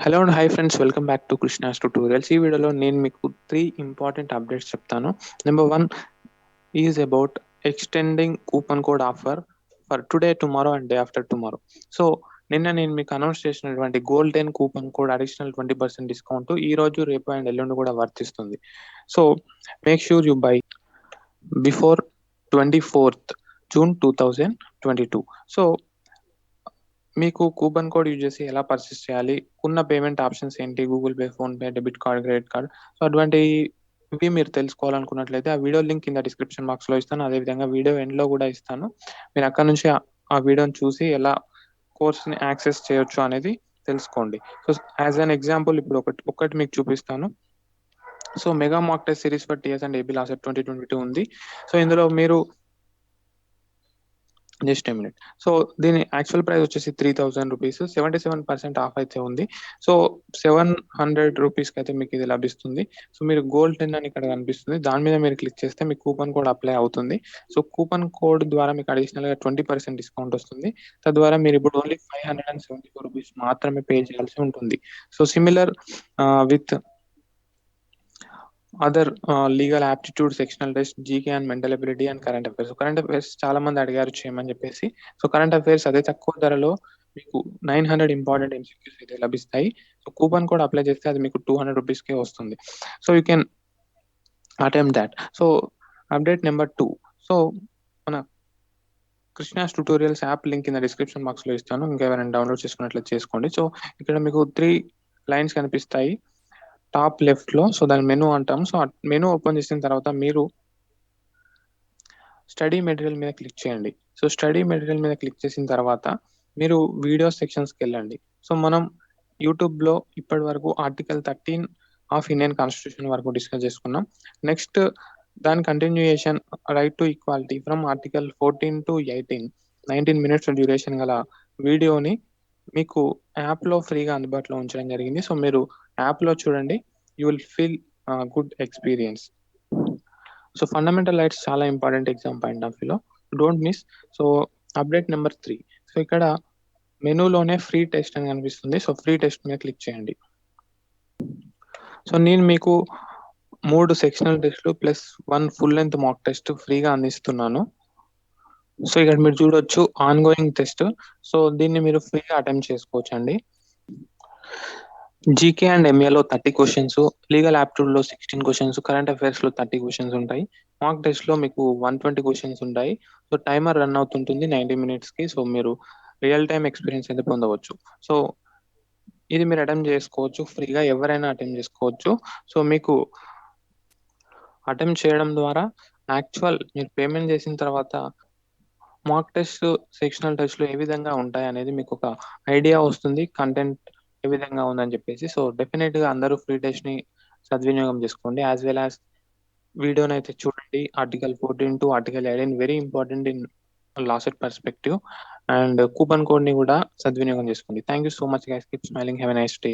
Hello and hi friends, welcome back to Krishna's tutorials. ఈ వీడియోలో నేను మీకు 3 ఇంపార్టెంట్ అప్డేట్స్ చెప్తాను. Number 1 is about extending coupon code offer for today, tomorrow and day after tomorrow. So నిన్న నేను మీకు announce చేసినటువంటి golden coupon code additional 20% discount ఈ రోజు, రేపు అండ్ ఎల్లుండి కూడా వర్తిస్తుంది. So make sure you by before 24th June 2022. So మీకు కూపన్ కోడ్ యూజ్ చేసి ఎలా పర్చేస్ చేయాలి, ఉన్న పేమెంట్ ఆప్షన్స్ ఏంటి, Google pay, PhonePe, debit card, credit card, so అటువంటివి మీరు తెలుసుకోవాలనుకున్నట్లయితే ఆ వీడియో లింక్ కింద డిస్క్రిప్షన్ బాక్స్లో ఇస్తాను. అదేవిధంగా వీడియో ఎండ్లో కూడా ఇస్తాను. మీరు అక్కడ నుంచి ఆ వీడియోని చూసి ఎలా కోర్స్ని యాక్సెస్ చేయొచ్చు అనేది తెలుసుకోండి. సో యాజ్ అన్ ఎగ్జాంపుల్ ఇప్పుడు ఒకటి మీకు చూపిస్తాను. So mega mock test series for TS and AB LAWCET 2022 ఉంది. సో ఇందులో మీరు జస్ట్ ఏ మినిట్. సో దీని యాక్చువల్ ప్రైస్ వచ్చేసి 3000 రూపీస్, 77% ఆఫ్ అయితే ఉంది. సో 700 రూపీస్కి అయితే మీకు ఇది లభిస్తుంది. సో మీరు గోల్డ్ 10 అని ఇక్కడ కనిపిస్తుంది, దాని మీద మీరు క్లిక్ చేస్తే మీకు కూపన్ కోడ్ అప్లై అవుతుంది. సో కూపన్ కోడ్ ద్వారా మీకు అడిషనల్గా 20% డిస్కౌంట్ వస్తుంది. తద్వారా మీరు ఇప్పుడు ఓన్లీ 574 రూపీస్ మాత్రమే పే చేయాల్సి ఉంటుంది. So similar with other legal aptitude, sectional test, GK and mental ability and current affairs. Current affairs చాలా మంది అడిగారు చేయమని చెప్పేసి. సో కరెంట్ అఫైర్స్ అదే తక్కువ ధరలో మీకు 900 ఇంపార్టెంట్ ఎంసీక్యూస్ అయితే లభిస్తాయి. సో కూపన్ కోడ్ అప్లై చేస్తే అది మీకు 200 రూపీస్కే వస్తుంది. So you can attempt that. So update number 2. So మన కృష్ణాస్ ట్యూటోరియల్స్ యాప్ లింక్ కింద డిస్క్రిప్షన్ బాక్స్లో ఇస్తాను. ఇంకా ఎవరైనా డౌన్లోడ్ చేసుకున్నట్లు చేసుకోండి. సో ఇక్కడ మీకు 3 లైన్స్ కనిపిస్తాయి టాప్ లెఫ్ట్ లో. సో దాని మెనూ అంటాం. సో మెనూ ఓపెన్ చేసిన తర్వాత మీరు స్టడీ మెటీరియల్ మీద క్లిక్ చేయండి. సో స్టడీ మెటీరియల్ మీద క్లిక్ చేసిన తర్వాత మీరు వీడియో సెక్షన్స్కి వెళ్ళండి. సో మనం యూట్యూబ్లో ఇప్పటి వరకు ఆర్టికల్ 13 ఆఫ్ ఇండియన్ కాన్స్టిట్యూషన్ వరకు డిస్కస్ చేసుకున్నాం. నెక్స్ట్ దాని continuation right to equality from article 14 to 18, 19 minutes duration గల వీడియోని మీకు యాప్లో ఫ్రీగా అందుబాటులో ఉంచడం జరిగింది. సో మీరు యాప్లో చూడండి, you will feel good experience. So fundamental rights చాలా ఇంపార్టెంట్ ఎగ్జామ్ పాయింట్ ఆఫ్ వ్యూలో, don't miss. So update number 3. So ఇక్కడ మెనూలోనే ఫ్రీ టెస్ట్ అని కనిపిస్తుంది. సో ఫ్రీ టెస్ట్ మీద క్లిక్ చేయండి. సో నేను మీకు 3 సెక్షనల్ టెస్ట్లు plus 1 full length mock test ఫ్రీగా అందిస్తున్నాను. సో ఇక్కడ మీరు చూడొచ్చు ఆన్ గోయింగ్ టెస్ట్. సో దీన్ని మీరు ఫ్రీగా అటెంప్ట్ చేసుకోవచ్చు అండి. జీకే అండ్ ఎంఏలో 30 క్వశ్చన్స్, లీగల్ యాప్టిట్యూడ్లో 16 క్వశ్చన్స్, కరెంట్ అఫైర్స్లో 30 క్వశ్చన్స్ ఉంటాయి. మాక్ టెస్ట్లో మీకు 120 క్వశ్చన్స్ ఉంటాయి. సో టైమర్ రన్ అవుతుంటుంది 90 minutesకి. సో మీరు రియల్ టైమ్ ఎక్స్పీరియన్స్ అయితే పొందవచ్చు. సో ఇది మీరు అటెంప్ట్ చేసుకోవచ్చు ఫ్రీగా, ఎవరైనా అటెంప్ట్ చేసుకోవచ్చు. సో మీకు అటెంప్ట్ చేయడం ద్వారా యాక్చువల్ మీరు పేమెంట్ చేసిన తర్వాత మాక్ టెస్ట్, సెక్షనల్ టెస్ట్లు ఏ విధంగా ఉంటాయి అనేది మీకు ఒక ఐడియా వస్తుంది, కంటెంట్ ఏ విధంగా ఉందని చెప్పేసి. సో డెఫినెట్గా అందరూ ఫ్రీ టెస్ట్ని సద్వినియోగం చేసుకోండి. యాజ్ వెల్ యాజ్ వీడియోని అయితే చూడండి. Article 14 to article 18 very important in LAWCET perspective. And coupon కోడ్ని కూడా సద్వినియోగం చేసుకోండి. Thank you so much guys. Keep smiling. Have a nice day.